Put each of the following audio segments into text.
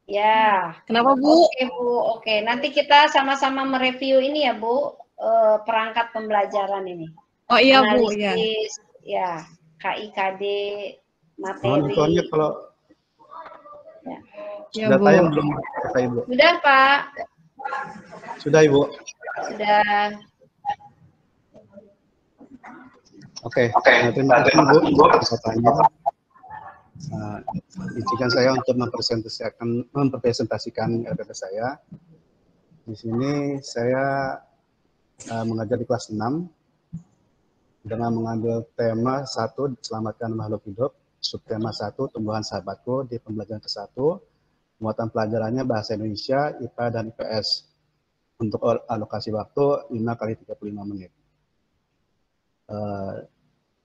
Ya. Kenapa, Bu? Oke, Bu. Oke, nanti kita sama-sama mereview ini ya, Bu, perangkat pembelajaran ini. Oh iya, Bu, ya. Analisis, ya, KIKD, Mohon materi. infonya kalau Ya. sudah Bu. tayang belum, Kak Ibu? Sudah, Pak. Sudah, Ibu. Sudah. Oke, terima kasih Ibu kesempatannya. Izinkan saya untuk mempresentasikan RPP saya. Di sini saya mengajar di kelas 6 dengan mengambil tema 1, selamatkan makhluk hidup, subtema 1, tumbuhan sahabatku di pembelajaran ke-1, muatan pelajarannya bahasa Indonesia, IPA dan IPS. Untuk alokasi waktu 5 kali 35 menit.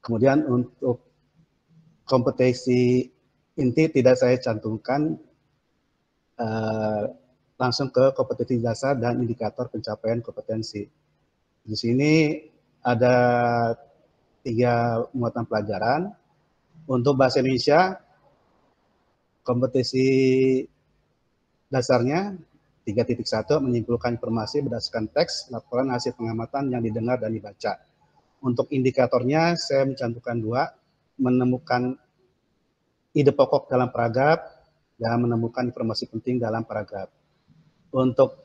Kemudian untuk kompetensi inti tidak saya cantumkan, langsung ke kompetensi dasar dan indikator pencapaian kompetensi. Di sini ada 3 muatan pelajaran. Untuk bahasa Indonesia, kompetensi dasarnya 3.1 menyimpulkan informasi berdasarkan teks, laporan hasil pengamatan yang didengar dan dibaca. Untuk indikatornya saya mencantumkan 2, menemukan ide pokok dalam paragraf dan menemukan informasi penting dalam paragraf. Untuk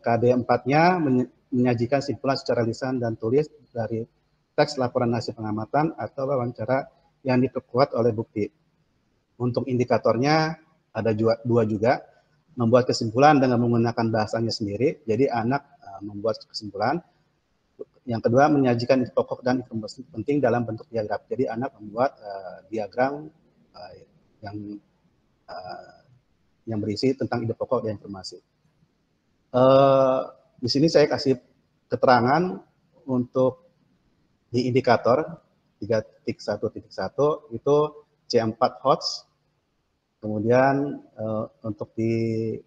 KD4-nya menyajikan simpulan secara lisan dan tulis dari teks laporan hasil pengamatan atau wawancara yang diperkuat oleh bukti. Untuk indikatornya ada 2 juga, membuat kesimpulan dengan menggunakan bahasanya sendiri, jadi anak membuat kesimpulan. Yang kedua, menyajikan ide pokok dan informasi penting dalam bentuk diagram, jadi anak membuat diagram yang berisi tentang ide pokok dan informasi. Di sini saya kasih keterangan untuk di indikator 3.1.1 itu C4 HOTS, kemudian untuk di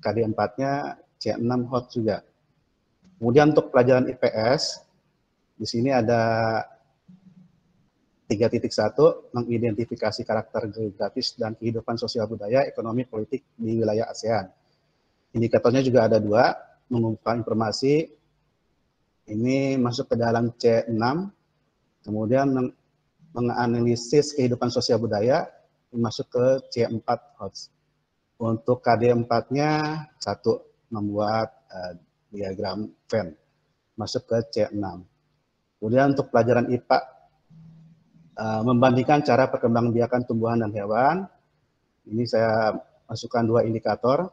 KD4-nya C6 HOTS juga. Kemudian untuk pelajaran IPS, di sini ada 3.1 mengidentifikasi karakter geografis dan kehidupan sosial budaya, ekonomi, politik di wilayah ASEAN. Indikatornya juga ada 2, mengumpulkan informasi, ini masuk ke dalam C6, kemudian menganalisis kehidupan sosial budaya, ini masuk ke C4 HOTS. Untuk KD4-nya 1, membuat diagram Venn, masuk ke C6. Kemudian untuk pelajaran IPA, membandingkan cara perkembangbiakan tumbuhan dan hewan, ini saya masukkan 2 indikator,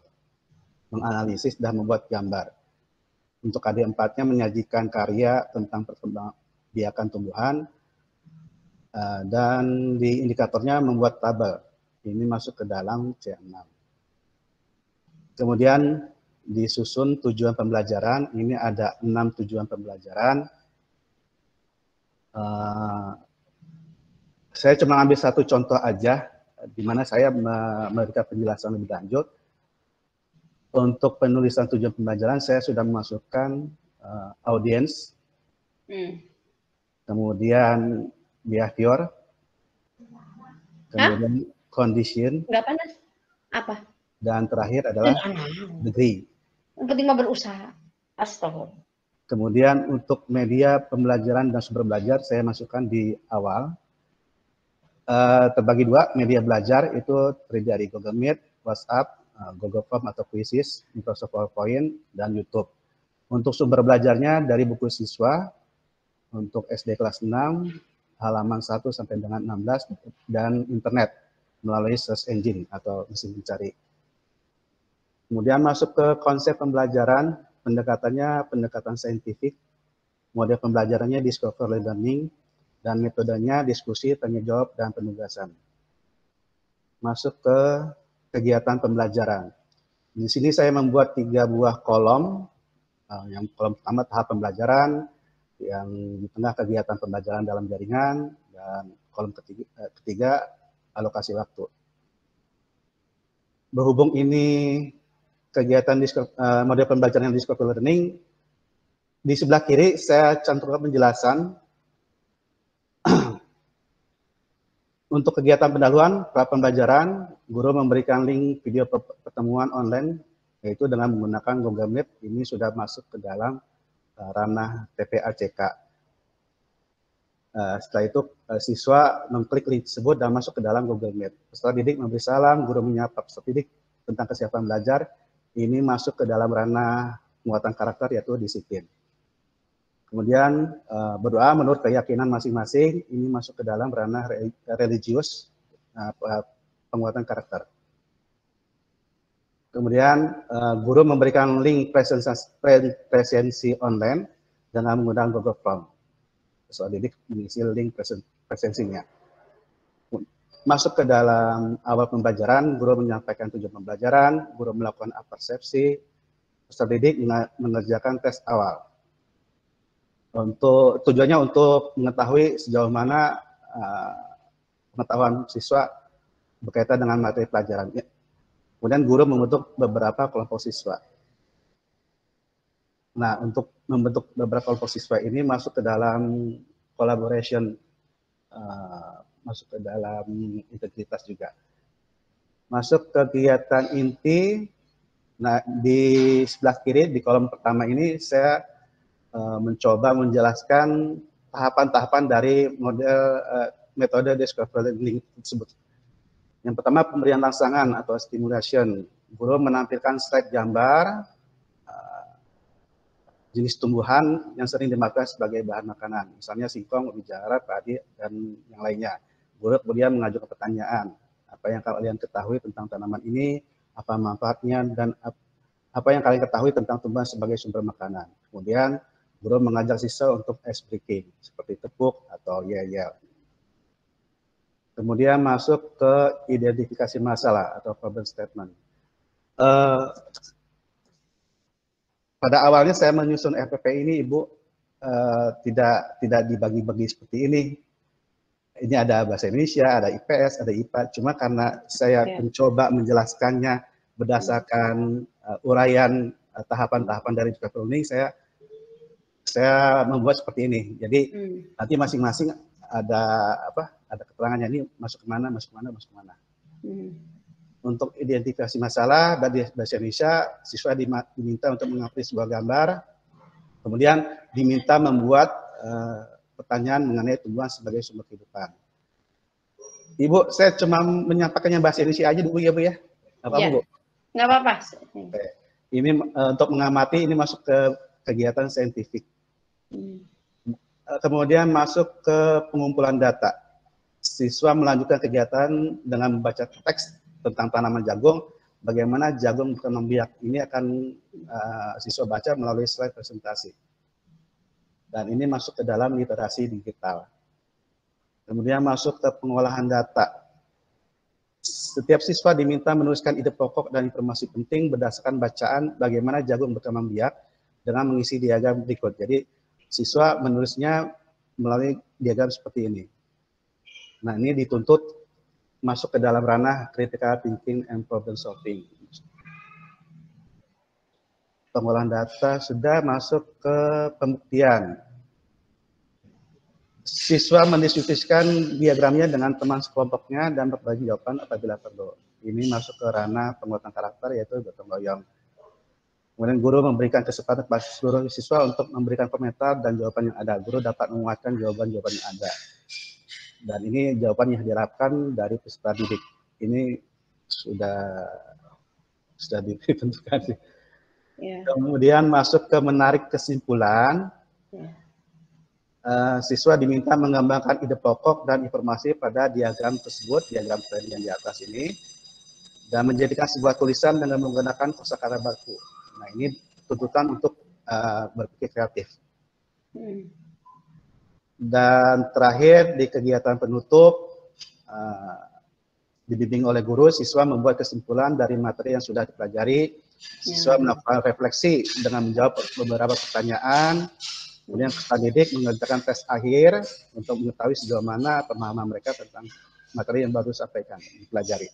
menganalisis dan membuat gambar. Untuk KD4-nya menyajikan karya tentang perkembangbiakan tumbuhan, dan di indikatornya membuat tabel. Ini masuk ke dalam C6. Kemudian disusun tujuan pembelajaran, ini ada 6 tujuan pembelajaran. Saya cuma ambil 1 contoh aja, di mana saya memberikan penjelasan lebih lanjut. Untuk penulisan tujuan pembelajaran, saya sudah memasukkan audience, kemudian behavior, kemudian condition, Nggak panas? Apa? dan terakhir adalah degree. Yang penting mau berusaha. Astagfirullah. Kemudian untuk media pembelajaran dan sumber belajar, saya masukkan di awal. Terbagi 2, media belajar itu terdiri dari Google Meet, WhatsApp, Google Form atau Quizzes, Microsoft PowerPoint, dan YouTube. Untuk sumber belajarnya dari buku siswa, untuk SD kelas 6, halaman 1 sampai dengan 16, dan internet melalui search engine atau mesin pencari. Kemudian masuk ke konsep pembelajaran, pendekatannya pendekatan saintifik, model pembelajarannya discovery learning, dan metodenya diskusi, tanya jawab, dan penugasan. Masuk ke kegiatan pembelajaran. Di sini saya membuat 3 buah kolom. Yang kolom pertama tahap pembelajaran, yang di tengah kegiatan pembelajaran dalam jaringan, dan kolom ketiga alokasi waktu. Berhubung ini kegiatan model pembelajaran yang discovery learning, di sebelah kiri saya cantumkan penjelasan Untuk kegiatan pendahuluan pra pembelajaran, guru memberikan link video pertemuan online, yaitu dengan menggunakan Google Meet. Ini sudah masuk ke dalam ranah TPA-CK. Setelah itu siswa mengklik link tersebut dan masuk ke dalam Google Meet. Peserta didik memberi salam, guru menyapa peserta didik tentang kesiapan belajar. Ini masuk ke dalam ranah penguatan karakter, yaitu disiplin. Kemudian berdoa menurut keyakinan masing-masing, ini masuk ke dalam ranah religius, penguatan karakter. Kemudian guru memberikan link presensi online dengan menggunakan Google Form. Peserta didik mengisi link presensinya. Masuk ke dalam awal pembelajaran, guru menyampaikan tujuan pembelajaran, guru melakukan persepsi, peserta didik mengerjakan tes awal. Tujuannya untuk mengetahui sejauh mana pengetahuan siswa berkaitan dengan materi pelajaran. Kemudian guru membentuk beberapa kelompok siswa. Nah, untuk membentuk beberapa kelompok siswa ini masuk ke dalam collaboration, masuk ke dalam integritas juga. Masuk kegiatan inti. Nah, di sebelah kiri di kolom pertama ini saya mencoba menjelaskan tahapan-tahapan dari model metode discovery learning tersebut. Yang pertama, pemberian rangsangan atau stimulation. Guru menampilkan slide gambar jenis tumbuhan yang sering dimakan sebagai bahan makanan, misalnya singkong, ubi jalar, padi, dan yang lainnya. Guru kemudian mengajukan pertanyaan, apa yang kalian ketahui tentang tanaman ini, apa manfaatnya, dan apa yang kalian ketahui tentang tumbuhan sebagai sumber makanan. Kemudian guru mengajak siswa untuk ice breaking, seperti tepuk atau yel-yel. Kemudian masuk ke identifikasi masalah atau problem statement. Pada awalnya saya menyusun RPP ini, Ibu, tidak dibagi-bagi seperti ini. Ini ada bahasa Indonesia, ada IPS, ada IPA. Cuma karena saya mencoba menjelaskannya berdasarkan uraian tahapan-tahapan dari discovery learning, saya membuat seperti ini. Jadi nanti masing-masing ada keterangannya, ini masuk kemana, masuk kemana, masuk kemana. Untuk identifikasi masalah dari bahasa Indonesia, siswa diminta untuk mengupload sebuah gambar, kemudian diminta membuat pertanyaan mengenai tumbuhan sebagai sumber kehidupan. Ibu, saya cuma menyampaikannya bahasa Indonesia aja dulu ya, Bu ya. Apa Bu? Nggak apa-apa. Ini untuk mengamati, ini masuk ke kegiatan saintifik. Kemudian masuk ke pengumpulan data. Siswa melanjutkan kegiatan dengan membaca teks tentang tanaman jagung, bagaimana jagung berkembang biak. Ini akan siswa baca melalui slide presentasi. Dan ini masuk ke dalam literasi digital. Kemudian masuk ke pengolahan data. Setiap siswa diminta menuliskan ide pokok dan informasi penting berdasarkan bacaan bagaimana jagung berkembang biak dengan mengisi diagram berikut. Jadi siswa menulisnya melalui diagram seperti ini. Nah, ini dituntut masuk ke dalam ranah critical thinking and problem solving. Pengolahan data sudah masuk ke pembuktian. Siswa mendiskusikan diagramnya dengan teman sekelompoknya dan berbagi jawaban apabila perlu. Ini masuk ke ranah penguatan karakter, yaitu gotong royong. Kemudian guru memberikan kesempatan kepada seluruh siswa untuk memberikan komentar dan jawaban yang ada. Guru dapat menguatkan jawaban-jawaban yang ada. Dan ini jawaban yang diharapkan dari peserta didik. Ini sudah ditentukan. Kemudian masuk ke menarik kesimpulan. Siswa diminta mengembangkan ide pokok dan informasi pada diagram tersebut, diagram yang di atas ini, dan menjadikan sebuah tulisan dengan menggunakan kosakata baku. Nah, ini tuntutan untuk berpikir kreatif. Dan terakhir, di kegiatan penutup, dibimbing oleh guru, siswa membuat kesimpulan dari materi yang sudah dipelajari. Siswa melakukan refleksi dengan menjawab beberapa pertanyaan. Kemudian peserta didik mengerjakan tes akhir untuk mengetahui sejauh mana pemahaman mereka tentang materi yang baru disampaikan, dipelajari.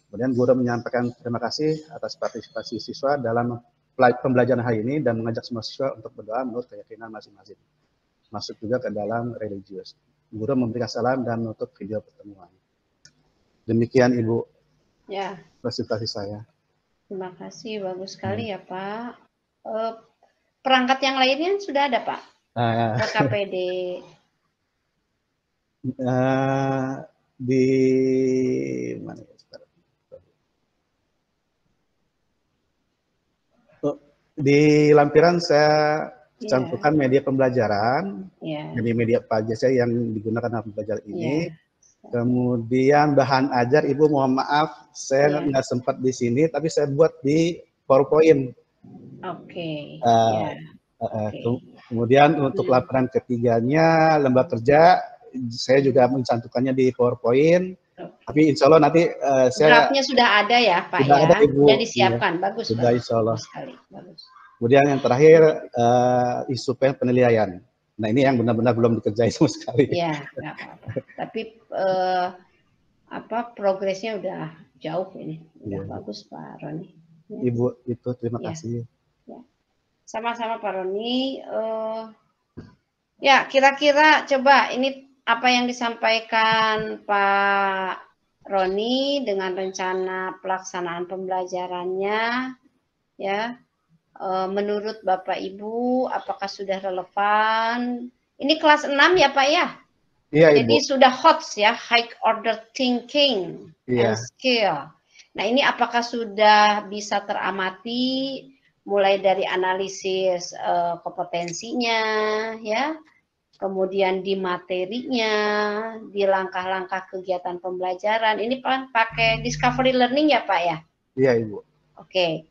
Kemudian guru menyampaikan terima kasih atas partisipasi siswa dalam pembelajaran hari ini dan mengajak semua siswa untuk berdoa menurut keyakinan masing-masing. Masuk juga ke dalam religius. Guru memberikan salam dan menutup video pertemuan. Demikian Ibu Ya. presentasi saya. Terima kasih, bagus sekali ya Pak. Perangkat yang lainnya sudah ada Pak? KPD. Di mana ya? Di lampiran saya cantumkan media pembelajaran, media apa aja yang digunakan dalam pembelajaran ini. Kemudian bahan ajar, Ibu mohon maaf, saya nggak sempat di sini, tapi saya buat di PowerPoint. Oke. Kemudian untuk laporan ketiganya, lembar kerja, saya juga mencantumkannya di PowerPoint. Tapi insya Allah nanti draftnya sudah ada ya Pak sudah ya? Ada, Ibu. Sudah disiapkan, bagus. Sudah insya Allah. Bagus. Kemudian yang terakhir isu penilaian. Nah ini yang benar-benar belum dikerjain sama sekali. Iya, nggak apa-apa. Tapi progresnya udah jauh ini, udah bagus Pak Roni. Ibu itu terima kasih. Ya. Sama-sama Pak Roni. Ya kira-kira coba ini apa yang disampaikan Pak Roni dengan rencana pelaksanaan pembelajarannya, ya. Menurut Bapak Ibu, apakah sudah relevan? Ini kelas 6 ya Pak ya? Iya Ibu. Jadi sudah hot ya, high order thinking and skill. Nah ini apakah sudah bisa teramati mulai dari analisis kompetensinya, ya, kemudian di materinya, di langkah-langkah kegiatan pembelajaran. Ini pakai discovery learning ya Pak ya? Iya Ibu. Oke.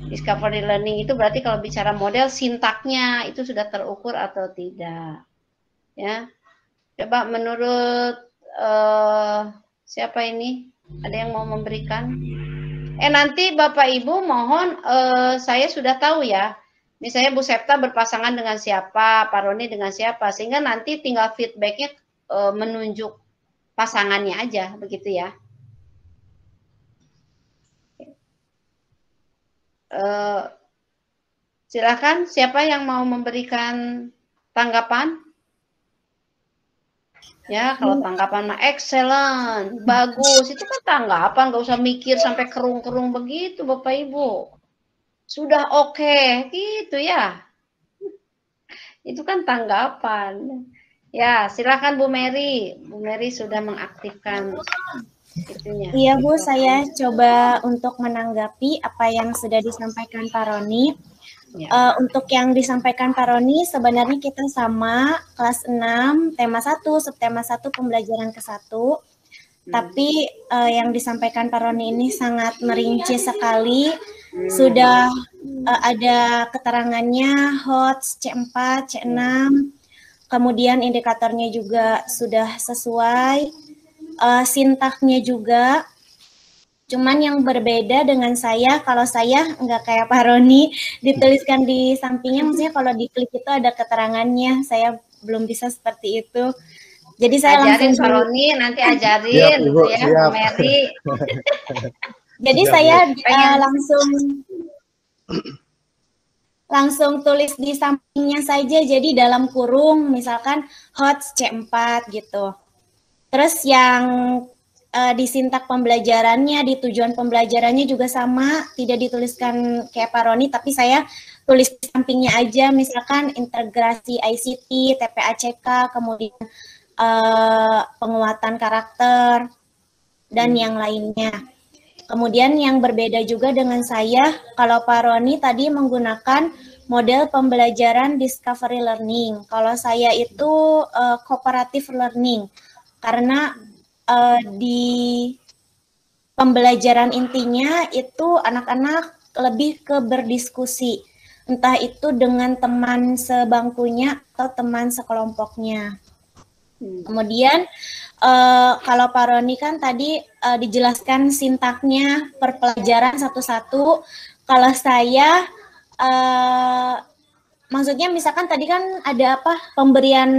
Discovery learning itu berarti kalau bicara model sintaknya itu sudah terukur atau tidak, ya. Coba menurut siapa ini? Ada yang mau memberikan? Nanti Bapak Ibu mohon, saya sudah tahu ya. Misalnya Bu Septa berpasangan dengan siapa, Pak Roni dengan siapa, sehingga nanti tinggal feedbacknya menunjuk pasangannya aja, begitu ya. Silakan, siapa yang mau memberikan tanggapan? Ya, kalau tanggapan mah excellent, bagus, itu kan tanggapan, nggak usah mikir sampai kerung-kerung begitu, Bapak Ibu. Sudah oke, gitu ya. Itu kan tanggapan. Ya, silakan Bu Mary. Bu Mary sudah mengaktifkan itunya. Iya Bu, saya coba untuk menanggapi apa yang sudah disampaikan Pak Roni. Ya. Untuk yang disampaikan Pak Roni, sebenarnya kita sama kelas 6, tema 1, subtema 1, pembelajaran ke-1. Tapi yang disampaikan Pak Roni ini sangat merinci sekali. Sudah ada keterangannya HOTS, C4, C6, kemudian indikatornya juga sudah sesuai, sintaknya juga. Cuman yang berbeda dengan saya, kalau saya nggak kayak Pak Roni, dituliskan di sampingnya, maksudnya kalau diklik itu ada keterangannya, saya belum bisa seperti itu. Jadi saya ajarin langsung Pak Roni, nanti ajarin Ibu, ya, Bu Mary. Jadi saya langsung tulis di sampingnya saja, jadi dalam kurung misalkan HOTS C4 gitu. Terus yang di sintak pembelajarannya, di tujuan pembelajarannya juga sama, tidak dituliskan kayak Pak Roni, tapi saya tulis di sampingnya aja, misalkan integrasi ICT, TPACK, kemudian penguatan karakter, dan yang lainnya. Kemudian yang berbeda juga dengan saya, kalau Pak Roni tadi menggunakan model pembelajaran discovery learning. Kalau saya itu cooperative learning, karena di pembelajaran intinya itu anak-anak lebih ke berdiskusi, entah itu dengan teman sebangkunya atau teman sekelompoknya. Kemudian kalau Pak Roni kan tadi dijelaskan sintaknya per pelajaran satu-satu. Kalau saya maksudnya misalkan tadi kan ada apa pemberian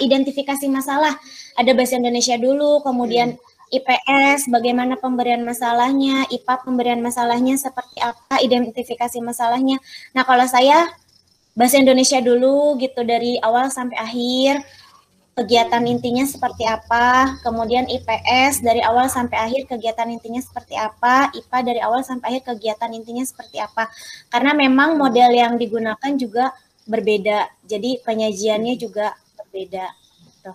identifikasi masalah, ada bahasa Indonesia dulu, kemudian IPS bagaimana pemberian masalahnya, IPA pemberian masalahnya seperti apa, identifikasi masalahnya. Nah kalau saya bahasa Indonesia dulu gitu dari awal sampai akhir. kegiatan intinya seperti apa, kemudian IPS dari awal sampai akhir kegiatan intinya seperti apa, IPA dari awal sampai akhir kegiatan intinya seperti apa. Karena memang model yang digunakan juga berbeda, jadi penyajiannya juga berbeda. Gitu.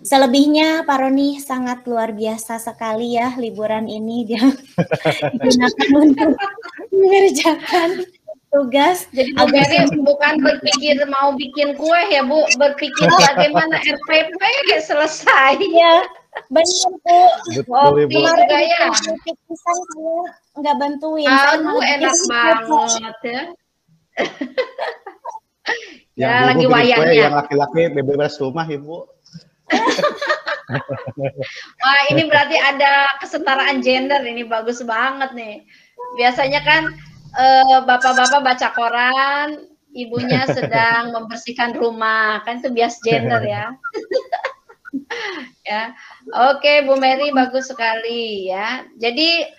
Selebihnya Pak Roni sangat luar biasa sekali ya liburan ini dia digunakan untuk mengerjakan tugas. Jadi Bu Mary bukan berpikir mau bikin kue ya Bu, berpikir bagaimana RPP selesai. Ya, benar Bu. Oke juga ya. Pisang saya nggak bantuin. Aduh, enak banget ya. Ya, lagi wayangnya. Yang laki-laki beberes rumah Ibu. Wah, ini berarti ada kesetaraan gender, ini bagus banget nih. Biasanya kan bapak-bapak baca koran, ibunya sedang membersihkan rumah, kan itu bias gender ya. Ya, oke Bu Mary, bagus sekali ya. Jadi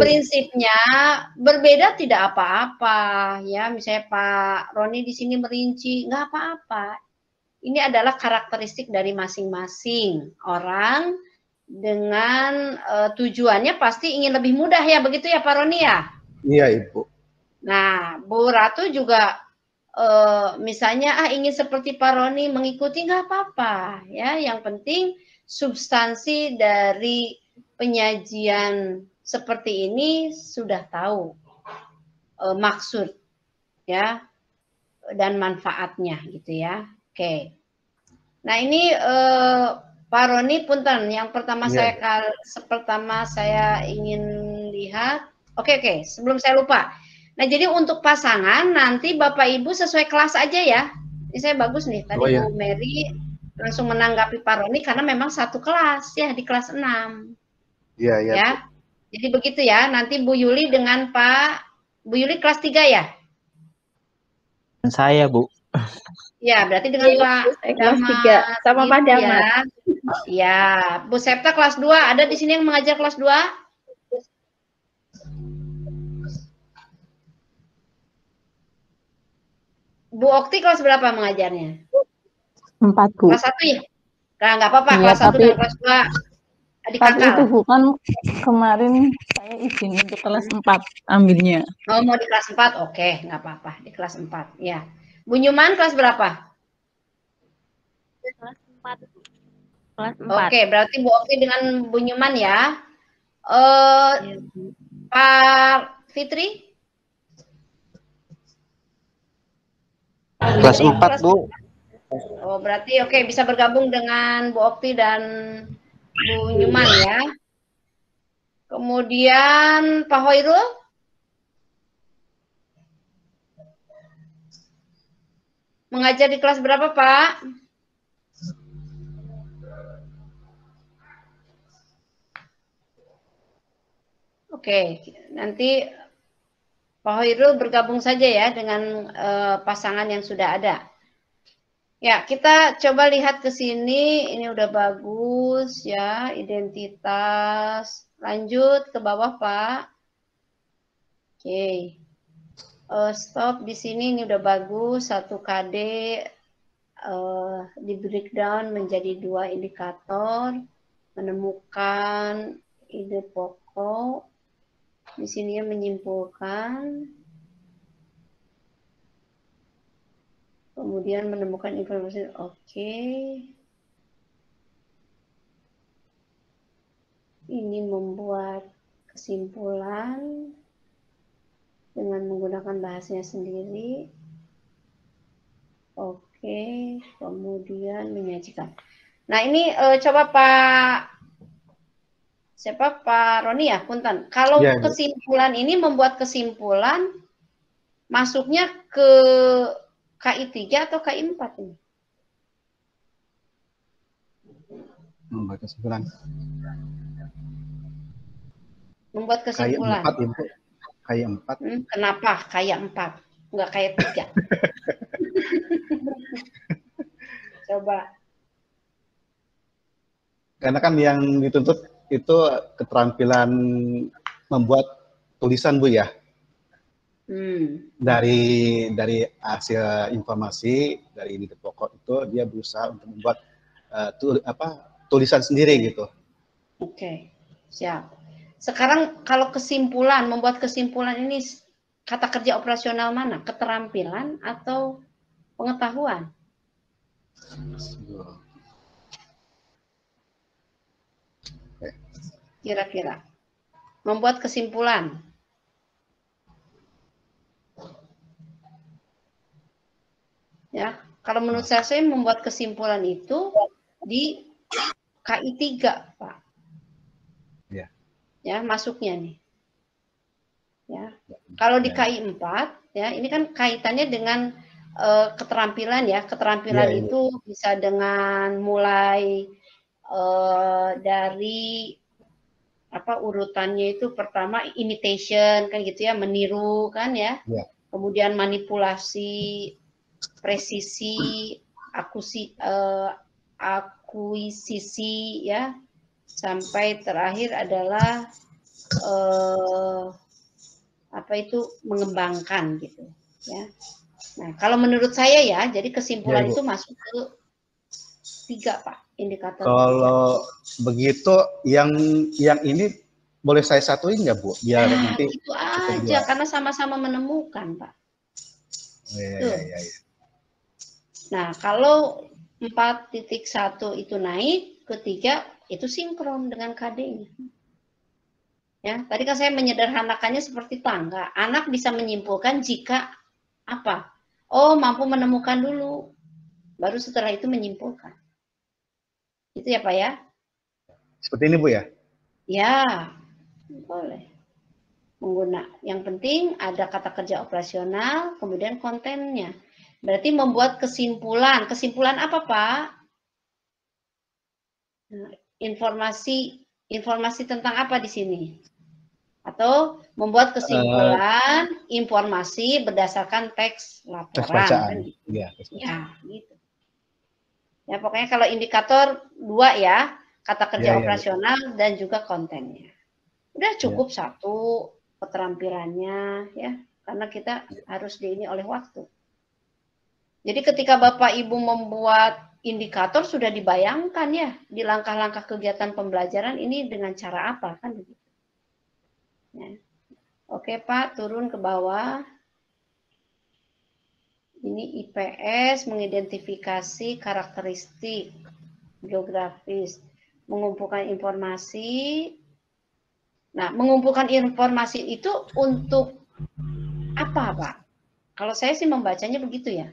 prinsipnya berbeda tidak apa-apa ya. Misalnya Pak Roni di sini merinci, nggak apa-apa. Ini adalah karakteristik dari masing-masing orang dengan tujuannya pasti ingin lebih mudah ya, begitu ya Pak Roni ya? Iya Ibu. Nah, Bu Ratu juga misalnya ingin seperti Pak Roni mengikuti nggak apa-apa ya. Yang penting substansi dari penyajian seperti ini sudah tahu maksud ya dan manfaatnya gitu ya. Oke. Nah ini Pak Roni punten yang pertama saya ingin lihat. Oke, sebelum saya lupa. Nah, jadi untuk pasangan nanti Bapak Ibu sesuai kelas aja ya. Ini saya bagus nih. Tadi Bu Mary langsung menanggapi Pak Roni karena memang satu kelas ya, di kelas 6. Iya. Ya. Jadi begitu ya. Nanti Bu Yuli dengan Bu Yuli kelas 3 ya? Saya, Bu. Ya, berarti dengan Pak kelas 3 sama Pak Damat. Ya, Bu Septa kelas 2. Ada di sini yang mengajar kelas 2? Bu Okti kelas berapa mengajarnya? 4, Bu. Kelas 1 ya? Nah, nggak apa-apa, kelas 1 dan kelas 2. Adik kakak. Itu bukan kemarin saya izin untuk kelas 4 ambilnya. Oh, mau di kelas 4? Oke, nggak apa-apa. Di kelas 4, ya. Bu Nyuman kelas berapa? Kelas 4. Kelas 4. Oke, berarti Bu Okti dengan Bu Nyuman ya. Pak Fitri? Kelas 4, Bu. Oh, berarti oke, bisa bergabung dengan Bu Okti dan Bu Nyuman ya. Kemudian Pak Hoirul? Mengajar di kelas berapa, Pak? Oke, nanti Pak Hoirul bergabung saja ya dengan pasangan yang sudah ada. Ya, kita coba lihat ke sini. Ini udah bagus ya, identitas. Lanjut ke bawah, Pak. Oke. Stop di sini, ini udah bagus. 1 KD di breakdown menjadi 2 indikator. Menemukan ide pokok. Di sini ya menyimpulkan. Kemudian menemukan informasi. Oke. Ini membuat kesimpulan dengan menggunakan bahasanya sendiri. Oke. Kemudian menyajikan. Nah ini coba Pak Roni ya, punten. Kalau kesimpulan ini membuat kesimpulan masuknya ke KI 3 atau KI 4 ini? Membuat kesimpulan. Membuat kesimpulan. KI 4. Kenapa KI 4? Enggak KI 3? Coba. Karena kan yang dituntut itu keterampilan membuat tulisan, Bu ya. Dari hasil informasi dari ide pokok itu dia berusaha untuk membuat tulisan sendiri gitu. Oke, siap. Sekarang kalau kesimpulan, membuat kesimpulan ini kata kerja operasional mana? Keterampilan atau pengetahuan? Kira-kira. Membuat kesimpulan. Ya, kalau menurut saya membuat kesimpulan itu di KI 3, Pak. Ya. Ya, masuknya nih. Ya. Kalau di KI 4, ya, ini kan kaitannya dengan keterampilan ya. Keterampilan itu bisa dengan mulai dari urutannya itu pertama imitation kan gitu ya, meniru kan ya. Kemudian manipulasi, presisi, akuisisi ya, sampai terakhir adalah mengembangkan gitu ya. Nah, kalau menurut saya ya, jadi kesimpulan itu masuk ke 3, Pak, indikator. Kalau begitu yang ini boleh saya satuin nggak, Bu? Biar nanti itu aja karena sama-sama menemukan, Pak. Iya. Nah, kalau 4.1 itu naik, ke 3 itu sinkron dengan KD-nya. Ya, tadi kan saya menyederhanakannya seperti tangga. Anak bisa menyimpulkan jika apa? Oh, mampu menemukan dulu. Baru setelah itu menyimpulkan. Itu ya, Pak ya? Seperti ini, Bu ya? Ya, boleh. Yang penting ada kata kerja operasional, kemudian kontennya. Berarti membuat kesimpulan. Kesimpulan apa, Pak? Informasi tentang apa di sini? Atau membuat kesimpulan informasi berdasarkan teks laporan. Teks bacaan. Kan gitu. Ya, gitu. Ya, pokoknya kalau indikator 2 ya, kata kerja operasional dan juga kontennya. Udah cukup 1 keterampilannya ya, karena kita harus ini oleh waktu. Jadi ketika Bapak Ibu membuat indikator sudah dibayangkan ya di langkah-langkah kegiatan pembelajaran ini dengan cara apa kan begitu. Ya. Oke Pak, turun ke bawah. Ini IPS mengidentifikasi karakteristik geografis, mengumpulkan informasi. Nah, mengumpulkan informasi itu untuk apa, Pak? Kalau saya sih membacanya begitu ya.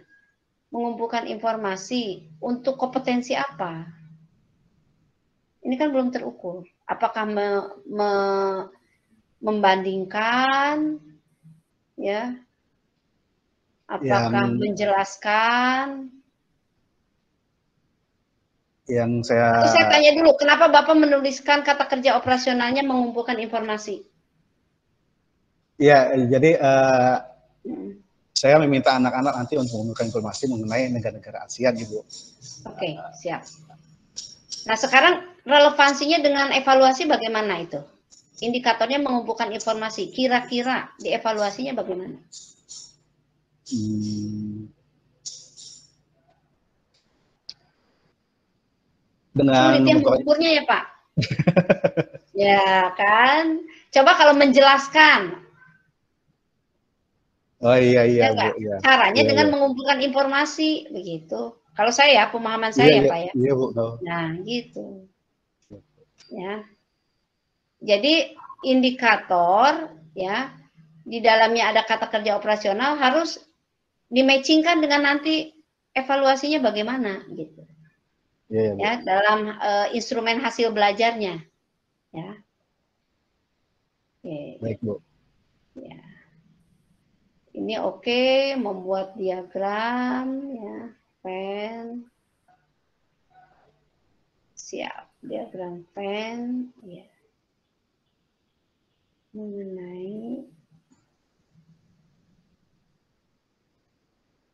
Mengumpulkan informasi untuk kompetensi apa? Ini kan belum terukur. Apakah membandingkan, ya? Apakah menjelaskan? Yang saya... Atau saya tanya dulu, kenapa Bapak menuliskan kata kerja operasionalnya mengumpulkan informasi? Ya, jadi saya meminta anak-anak nanti untuk mengumpulkan informasi mengenai negara-negara ASEAN, Ibu. Oke, siap. Nah, sekarang relevansinya dengan evaluasi bagaimana itu? Indikatornya mengumpulkan informasi, kira-kira dievaluasinya bagaimana? Sulit yang mengukurnya ya, Pak? Ya kan? Coba kalau menjelaskan. Oh iya Ya, Bu. Ya. Caranya dengan mengumpulkan informasi begitu. Kalau saya pemahaman saya Pak ya. Iya Bu. Nah gitu. Ya. Jadi indikator ya di dalamnya ada kata kerja operasional harus dimatchingkan dengan nanti evaluasinya bagaimana gitu. Ya dalam instrumen hasil belajarnya. Ya. Baik Bu. Ya. Ini oke, membuat diagram ya, pen. Siap, diagram pen ya. Mengenai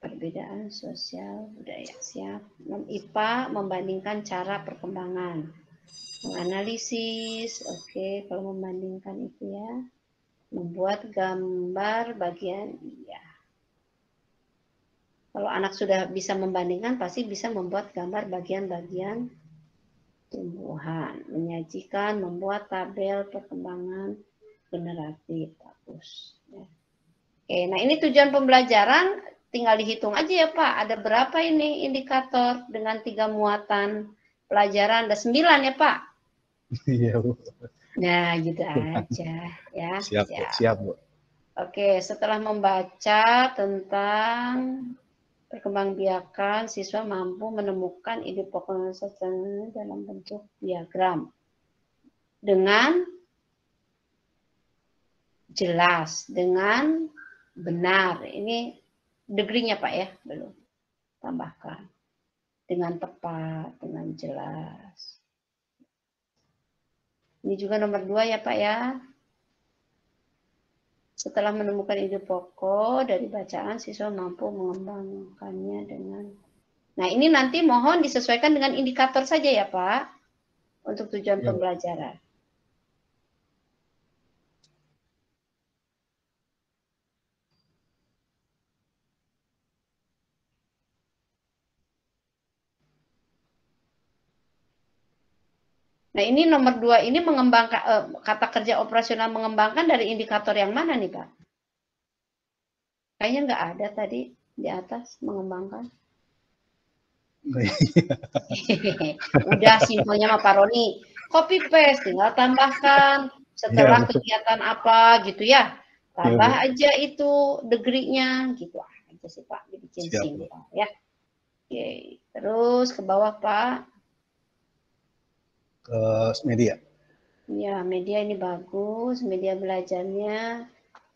perbedaan sosial budaya. Siap. IPA membandingkan cara perkembangan. Menganalisis, oke, kalau membandingkan itu ya. Membuat gambar bagian iya. Kalau anak sudah bisa membandingkan, pasti bisa membuat gambar bagian-bagian tumbuhan, menyajikan, membuat tabel perkembangan generatif. Bagus. Ya. Oke, nah ini tujuan pembelajaran, tinggal dihitung aja ya Pak. Ada berapa ini indikator dengan 3 muatan pelajaran? Ada 9 ya Pak? Iya, Bu. Nah, gitu aja ya. Siap, Bu. Siap, Bu. Oke, setelah membaca tentang perkembangbiakan, siswa mampu menemukan ide pokok dalam bentuk diagram dengan jelas, dengan benar. Ini degree-nya Pak ya, belum. Tambahkan. Dengan tepat, dengan jelas. Ini juga nomor 2 ya Pak ya. Setelah menemukan ide pokok dari bacaan, siswa mampu mengembangkannya dengan... Nah, ini nanti mohon disesuaikan dengan indikator saja ya Pak, untuk tujuan Ya, pembelajaran. Nah, ini nomor 2 ini mengembangkan kata kerja operasional mengembangkan dari indikator yang mana nih Pak? Kayaknya nggak ada tadi di atas mengembangkan. Udah simpelnya mah Pak Roni. Copy paste, tinggal tambahkan setelah kegiatan apa gitu ya. Tambah aja itu degree-nya gitu aja sih Pak, dibikin simpel ya. Oke, terus ke bawah Pak. Ke media. Ya, media ini bagus, media belajarnya.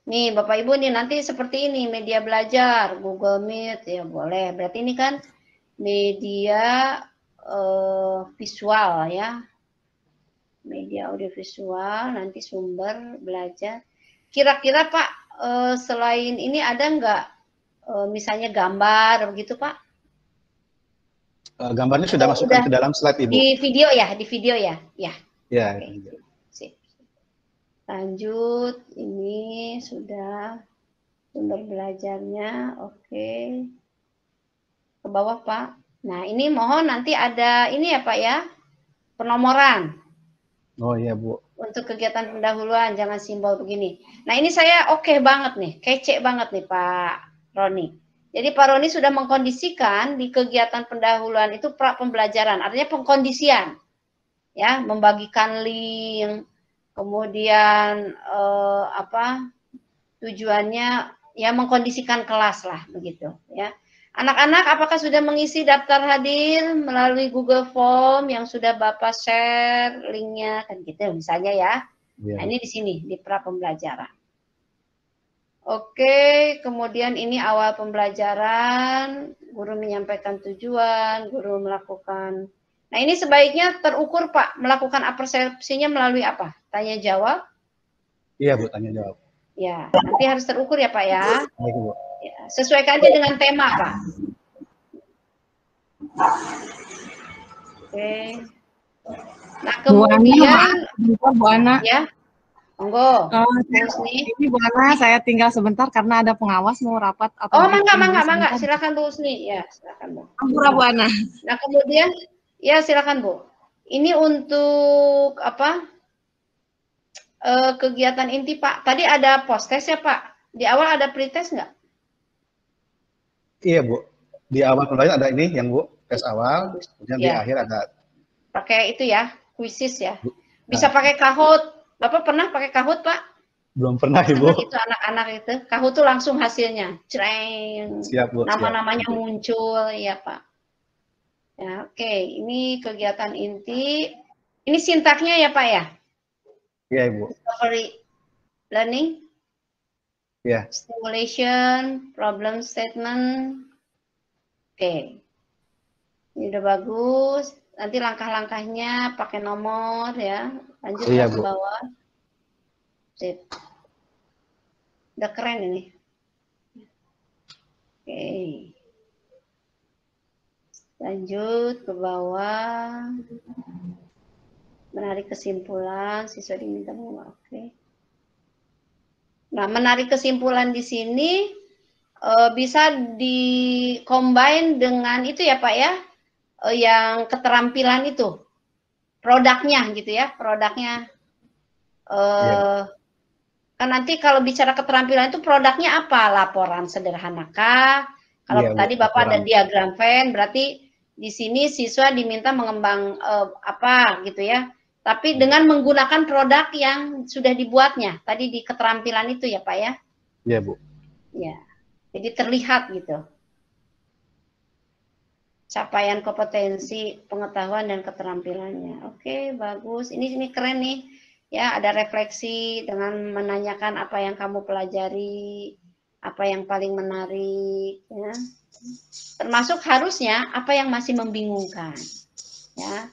Nih, Bapak Ibu nih nanti seperti ini media belajar, Google Meet ya boleh. Berarti ini kan media visual ya. Media audiovisual, nanti sumber belajar. Kira-kira Pak, selain ini ada nggak misalnya gambar begitu Pak? Gambarnya sudah masukkan ke dalam slide Ibu. Di video ya, di video ya. Ya. Ya. Oke. Sip. Lanjut, ini sudah sumber belajarnya, oke. Ke bawah Pak. Nah ini mohon nanti ada ini ya Pak ya, penomoran. Oh iya Bu. Untuk kegiatan pendahuluan, jangan simbol begini. Nah ini saya oke banget nih, kece banget nih Pak Roni. Jadi Pak Roni sudah mengkondisikan di kegiatan pendahuluan itu pra pembelajaran, artinya pengkondisian. Ya, membagikan link, kemudian tujuannya ya mengkondisikan kelas lah begitu ya. Anak-anak apakah sudah mengisi daftar hadir melalui Google Form yang sudah Bapak share linknya kan gitu misalnya ya. Nah, ini di sini di pra pembelajaran. Oke, kemudian ini awal pembelajaran, guru menyampaikan tujuan, guru melakukan. Nah, ini sebaiknya terukur Pak, melakukan persepsinya melalui apa? Tanya jawab? Iya Bu, tanya jawab. Ya, nanti harus terukur ya Pak ya. Baik Bu. Ya, sesuaikan aja dengan tema Pak. Oke. Nah, kemudian Bu Ana. Ya. Monggo. Ini Bu Ana, saya tinggal sebentar karena ada pengawas mau rapat atau mangga. Silakan Bu Husni. Ya, silakan Bu. Ampura Bu Ana. Nah, kemudian ya silakan Bu. Ini untuk apa? Kegiatan inti Pak. Tadi ada post test ya Pak. Di awal ada pretest nggak? Iya Bu. Di awal pembelajaran ada ini yang Bu, tes awal. Kemudian di akhir ada. Pakai itu ya, quizzes ya. Bisa pakai Kahoot. Bapak pernah pakai Kahoot Pak? Belum pernah Ibu. Itu anak-anak itu. Kahoot tuh langsung hasilnya. Cereng. Siap Bu. Nama-namanya muncul ya Pak. Ya, oke. Ini kegiatan inti. Ini sintaknya ya Pak ya? Iya Ibu. Discovery learning. Ya. Stimulation, problem statement. Oke. Ini udah bagus. Nanti langkah-langkahnya pakai nomor ya. Lanjut ke bawah. Sip. Udah keren ini. Oke. Lanjut ke bawah. Menarik kesimpulan, siswa diminta mengulang. Oke. Nah, menarik kesimpulan di sini bisa di-combine dengan itu ya Pak ya, yang keterampilan itu, produknya gitu ya, produknya. Kan nanti kalau bicara keterampilan itu produknya apa? Laporan sederhana kah? Kalau tadi Bapak ada diagram Venn, berarti di sini siswa diminta mengembang apa gitu ya. Tapi dengan menggunakan produk yang sudah dibuatnya. Tadi di keterampilan itu ya Pak ya? Iya Bu. Ya, jadi terlihat gitu. Capaian kompetensi, pengetahuan dan keterampilannya. Oke, bagus. Ini keren nih. Ya, ada refleksi dengan menanyakan apa yang kamu pelajari, apa yang paling menarik, ya. Termasuk harusnya apa yang masih membingungkan, ya,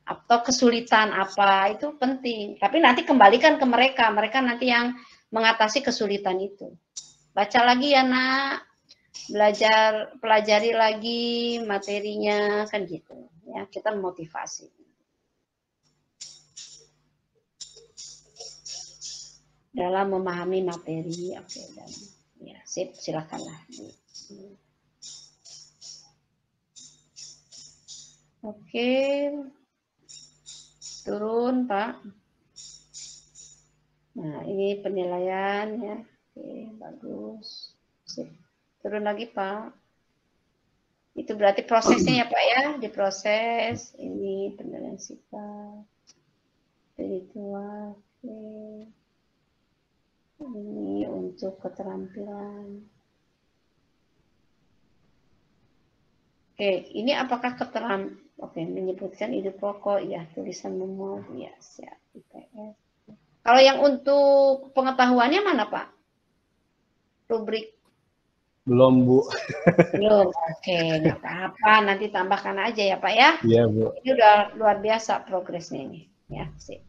atau kesulitan apa, itu penting. Tapi nanti kembalikan ke mereka, mereka nanti yang mengatasi kesulitan itu. Baca lagi ya nak, pelajari lagi materinya, kan gitu. Ya, kita motivasi. Dalam memahami materi, oke, dan ya sip, silakanlah. Oke, turun Pak. Nah ini penilaian ya, oke bagus, sip. Turun lagi Pak. Itu berarti prosesnya ya Pak ya, diproses. Ini penilaian sifat, spiritual, oke. Ini untuk keterampilan. Oke, ini apakah Oke, menyebutkan ide pokok, ya, tulisan memuat, ya, siap, IPS. Kalau yang untuk pengetahuannya mana, Pak? Rubrik? Belum, Bu. Belum, oke, nggak apa-apa, nanti tambahkan aja ya, Pak, ya? Iya, Bu. Ini udah luar biasa progresnya ini, ya, sip.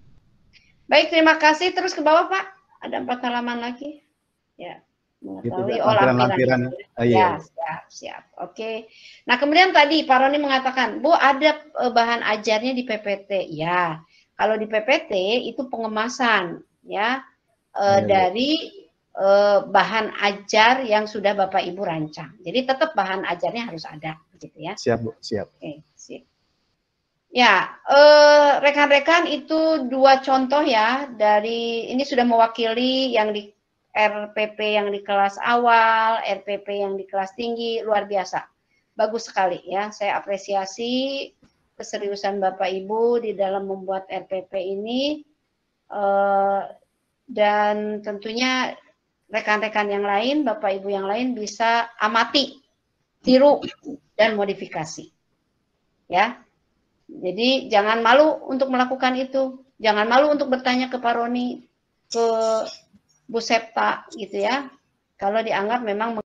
Baik, terima kasih. Terus ke bawah, Pak. Ada 4 halaman lagi. Ya, mengetahui lampiran. Ya, siap. Oke. Nah, kemudian tadi Pak Roni mengatakan, Bu, ada bahan ajarnya di PPT. Ya, kalau di PPT itu pengemasan ya, dari bahan ajar yang sudah Bapak Ibu rancang. Jadi tetap bahan ajarnya harus ada, gitu ya. Siap, Bu, siap. Oke, sip. Ya, rekan-rekan itu 2 contoh ya, dari ini sudah mewakili yang di RPP yang di kelas awal, RPP yang di kelas tinggi, luar biasa. Bagus sekali ya, saya apresiasi keseriusan Bapak Ibu di dalam membuat RPP ini, dan tentunya rekan-rekan yang lain, Bapak Ibu yang lain bisa amati, tiru, dan modifikasi. Ya. Jadi jangan malu untuk melakukan itu. Jangan malu untuk bertanya ke Pak Roni, ke Bu Septa gitu ya. Kalau dianggap memang